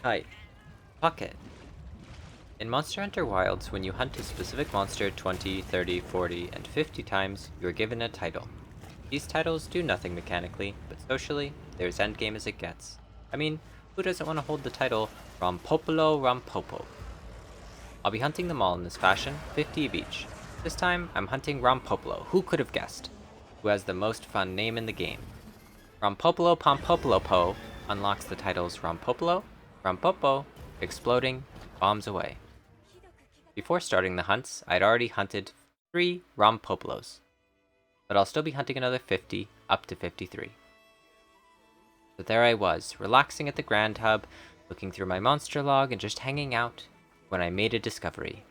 Hi, Pocket. In Monster Hunter Wilds, when you hunt a specific monster 20, 30, 40, and 50 times, you are given a title. These titles do nothing mechanically, but socially, they're as endgame as it gets. I mean, who doesn't want to hold the title Rompopolorompopo? I'll be hunting them all in this fashion, 50 of each. This time, I'm hunting Rompopolo, who could have guessed? Who has the most fun name in the game. Rompopolopompopolopo unlocks the titles Rompopolo, Rompopo, Exploding, Bombs Away. Before starting the hunts, I'd already hunted 3 Rompopolos, but I'll still be hunting another 50, up to 53. So there I was, relaxing at the Grand Hub, looking through my monster log and just hanging out, when I made a discovery.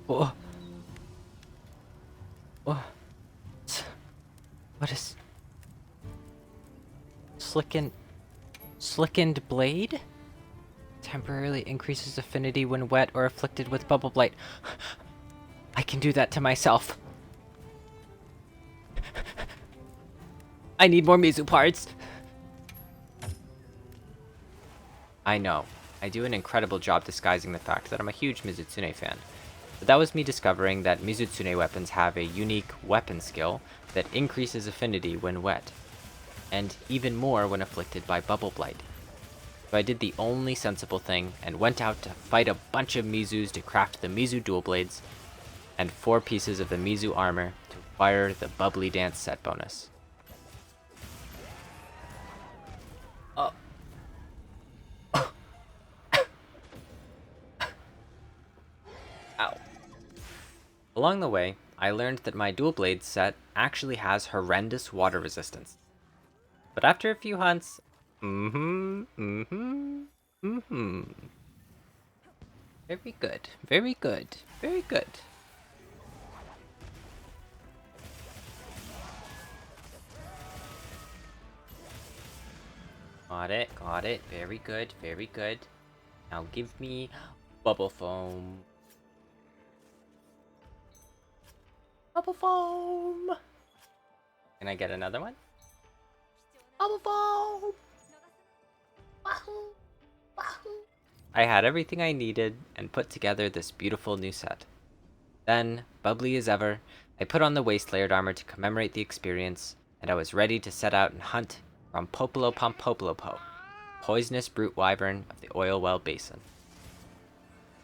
Oh. Oh. What is... Slickened blade? Temporarily increases affinity when wet or afflicted with bubble blight. I can do that to myself. I need more Mizu parts. I know. I do an incredible job disguising the fact that I'm a huge Mizutsune fan. But that was me discovering that Mizutsune weapons have a unique weapon skill that increases affinity when wet, and even more when afflicted by bubble blight. So I did the only sensible thing and went out to fight a bunch of Mizus to craft the Mizu dual blades and 4 pieces of the Mizu armor to acquire the Bubbly Dance set bonus. Oh. Ow. Along the way, I learned that my dual blades set actually has horrendous water resistance. But after a few hunts, very good, very good, very good. Got it, very good, very good. Now give me bubble foam. Bubble foam! Can I get another one? Bubble foam! Wahoo! Wahoo! I had everything I needed and put together this beautiful new set. Then, bubbly as ever, I put on the waist layered armor to commemorate the experience, and I was ready to set out and hunt Rompopolopompopolopo, poisonous brute wyvern of the oil well basin.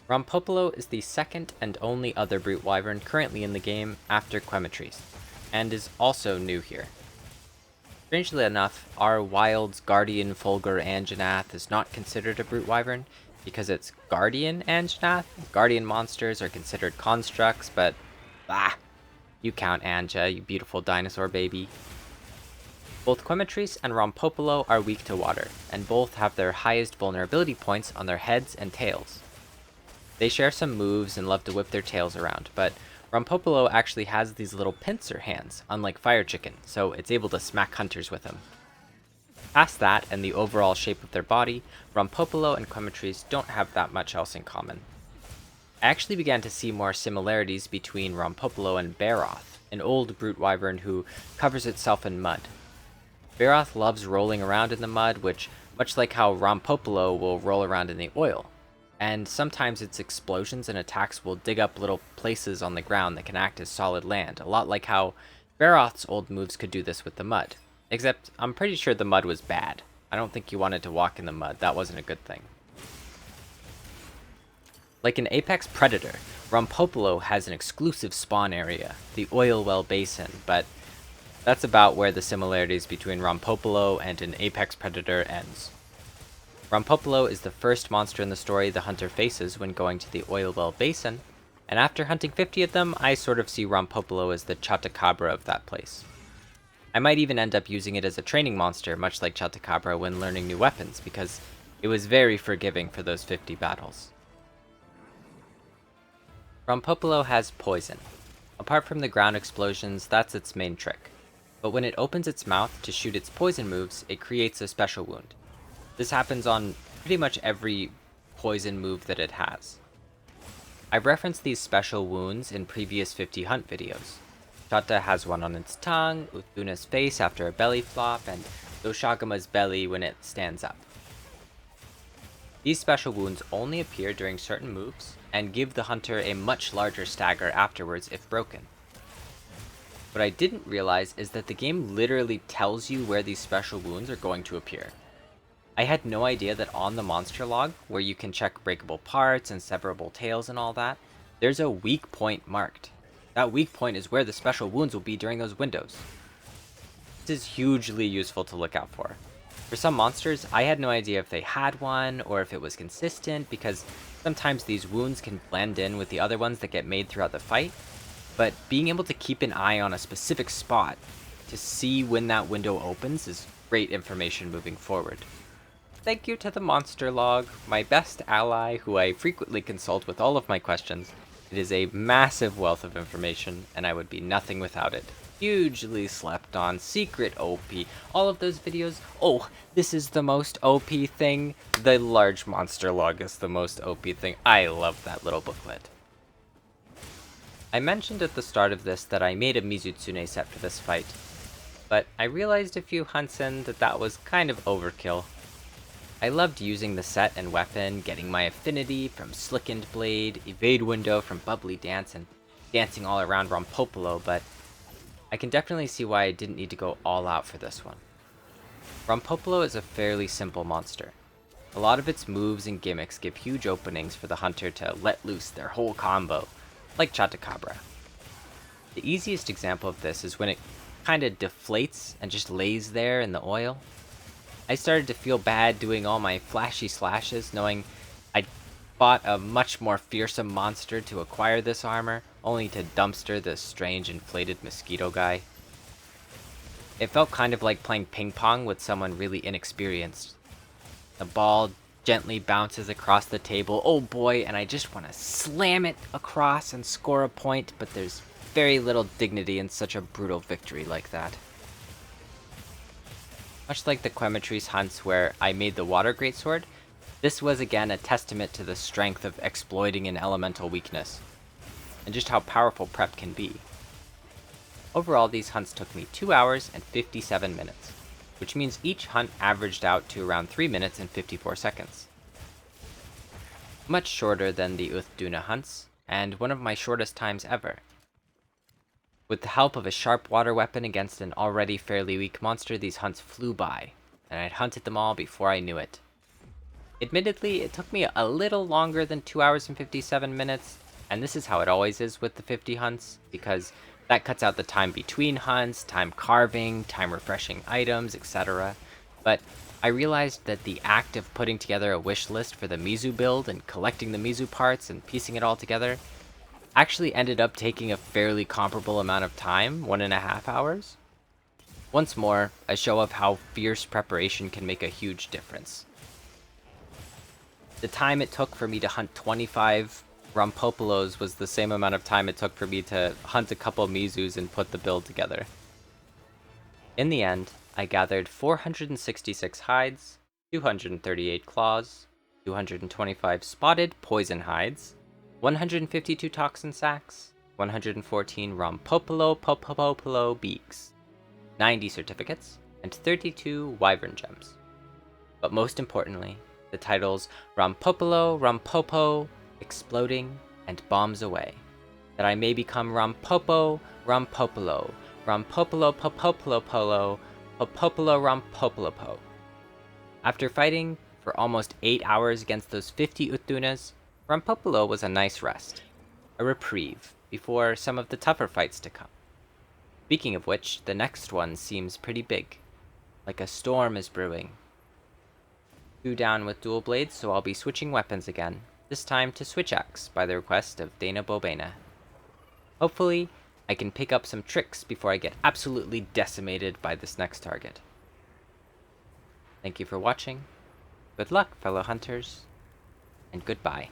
Rompopolo is the second and only other brute wyvern currently in the game after Quemetries, and is also new here. Strangely enough, our Wild's Guardian Fulgur Anjanath is not considered a brute wyvern, because it's Guardian Anjanath. Guardian monsters are considered constructs, but you count Anja, you beautiful dinosaur baby. Both Quemetries and Rompopolo are weak to water, and both have their highest vulnerability points on their heads and tails. They share some moves and love to whip their tails around, but Rompopolo actually has these little pincer hands, unlike Fire Chicken, so it's able to smack hunters with them. Past that, and the overall shape of their body, Rompopolo and Quemetries don't have that much else in common. I actually began to see more similarities between Rompopolo and Baroth, an old brute wyvern who covers itself in mud. Baroth loves rolling around in the mud, which, much like how Rompopolo will roll around in the oil, and sometimes its explosions and attacks will dig up little places on the ground that can act as solid land, a lot like how Baroth's old moves could do this with the mud. Except, I'm pretty sure the mud was bad. I don't think you wanted to walk in the mud, that wasn't a good thing. Like an apex predator, Rompopolo has an exclusive spawn area, the oil well basin, but that's about where the similarities between Rompopolo and an apex predator ends. Rompopolo is the first monster in the story the hunter faces when going to the oil well basin, and after hunting 50 of them, I sort of see Rompopolo as the Chatacabra of that place. I might even end up using it as a training monster, much like Chatacabra when learning new weapons, because it was very forgiving for those 50 battles. Rompopolo has poison. Apart from the ground explosions, that's its main trick. But when it opens its mouth to shoot its poison moves, it creates a special wound. This happens on pretty much every poison move that it has. I've referenced these special wounds in previous 50 hunt videos. Chata has one on its tongue, Uthuna's face after a belly flop, and Doshagama's belly when it stands up. These special wounds only appear during certain moves, and give the hunter a much larger stagger afterwards if broken. What I didn't realize is that the game literally tells you where these special wounds are going to appear. I had no idea that on the monster log, where you can check breakable parts and severable tails and all that, there's a weak point marked. That weak point is where the special wounds will be during those windows. This is hugely useful to look out for. For some monsters, I had no idea if they had one or if it was consistent, because sometimes these wounds can blend in with the other ones that get made throughout the fight, but being able to keep an eye on a specific spot to see when that window opens is great information moving forward. Thank you to the monster log, my best ally who I frequently consult with all of my questions. It is a massive wealth of information, and I would be nothing without it. Hugely slept on, secret OP, all of those videos. Oh, this is the most OP thing. The large monster log is the most OP thing. I love that little booklet. I mentioned at the start of this that I made a Mizutsune set for this fight, but I realized a few hunts in that that was kind of overkill. I loved using the set and weapon, getting my affinity from Slickened Blade, Evade Window from Bubbly Dance, and dancing all around Rompopolo, but I can definitely see why I didn't need to go all out for this one. Rompopolo is a fairly simple monster. A lot of its moves and gimmicks give huge openings for the hunter to let loose their whole combo, like Chatacabra. The easiest example of this is when it kinda deflates and just lays there in the oil. I started to feel bad doing all my flashy slashes, knowing I'd fought a much more fearsome monster to acquire this armor, only to dumpster this strange inflated mosquito guy. It felt kind of like playing ping pong with someone really inexperienced. The ball gently bounces across the table, oh boy, and I just want to slam it across and score a point, but there's very little dignity in such a brutal victory like that. Much like the Quemetries hunts where I made the water greatsword, this was again a testament to the strength of exploiting an elemental weakness, and just how powerful prep can be. Overall, these hunts took me 2 hours and 57 minutes, which means each hunt averaged out to around 3 minutes and 54 seconds. Much shorter than the Uthduna hunts, and one of my shortest times ever. With the help of a sharp water weapon against an already fairly weak monster, these hunts flew by, and I'd hunted them all before I knew it. Admittedly, it took me a little longer than 2 hours and 57 minutes, and this is how it always is with the 50 hunts, because that cuts out the time between hunts, time carving, time refreshing items, etc. But I realized that the act of putting together a wish list for the Mizu build and collecting the Mizu parts and piecing it all together actually ended up taking a fairly comparable amount of time, 1.5 hours. Once more, a show of how fierce preparation can make a huge difference. The time it took for me to hunt 25 Rompopolos was the same amount of time it took for me to hunt a couple Mizus and put the build together. In the end, I gathered 466 hides, 238 claws, 225 spotted poison hides, 152 toxin sacks, 114 Rompopolopompopolopolo beaks, 90 certificates, and 32 wyvern gems. But most importantly, the titles Rompopolo, Rompopo, Exploding, and Bombs Away, that I may become Rompopo, Rompopolo, Rompopolopompopolopolo, Popopolorompopolopo. After fighting for almost 8 hours against those 50 Uthdhunas, Rompopolo was a nice rest, a reprieve, before some of the tougher fights to come. Speaking of which, the next one seems pretty big, like a storm is brewing. 2 down with dual blades, so I'll be switching weapons again, this time to Switch Axe by the request of Dana Bobena. Hopefully, I can pick up some tricks before I get absolutely decimated by this next target. Thank you for watching, good luck fellow hunters, and goodbye.